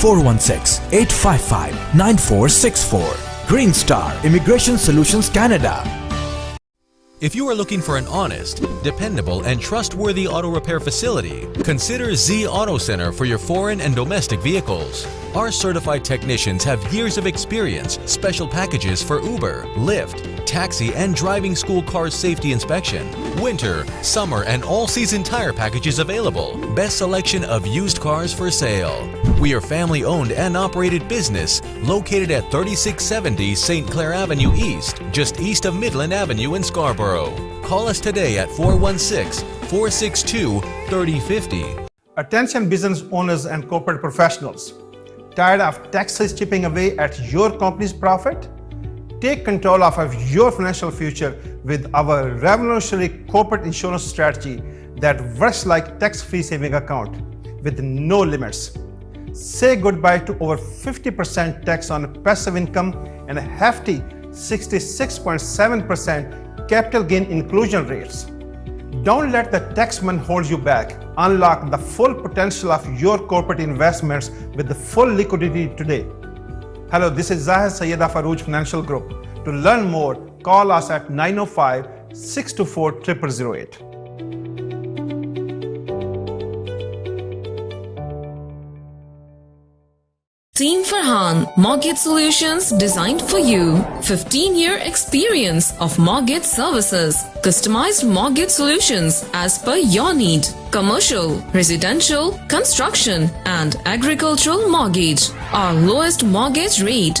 I: 416-855-9464. Green Star Immigration Solutions Canada.
K: If you are looking for an honest, dependable, and trustworthy auto repair facility, consider Z Auto Center for your foreign and domestic vehicles. Our certified technicians have years of experience, special packages for Uber, Lyft, taxi, and driving school car safety inspection, winter, summer, and all-season tire packages available. Best selection of used cars for sale. We are family-owned and operated business located at 3670 St. Clair Avenue East, just east of Midland Avenue in Scarborough. Call us today at 416-462-3050.
L: Attention business owners and corporate professionals. Tired of taxes chipping away at your company's profit? Take control of your financial future with our revolutionary corporate insurance strategy that works like tax-free saving account with no limits. Say goodbye to over 50% tax on passive income and a hefty 66.7% capital gain inclusion rates. Don't let the taxman hold you back. Unlock the full potential of your corporate investments with the full liquidity today. Hello, this is Zahid Sayyeda Farouj Financial Group. To learn more, call us at 905-624-0008.
M: Team Farhan, Mortgage Solutions designed for you. 15-year experience of mortgage services. Customized mortgage solutions as per your need. Commercial, residential, construction and agricultural mortgage. Our lowest mortgage rate.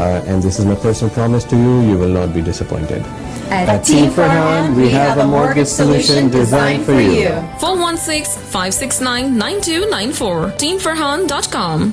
N: And this is my personal promise to you, you will not be disappointed.
O: At Team Farhan, we have a mortgage solution designed for you.
M: 416-569-9294. TeamFarhan.com.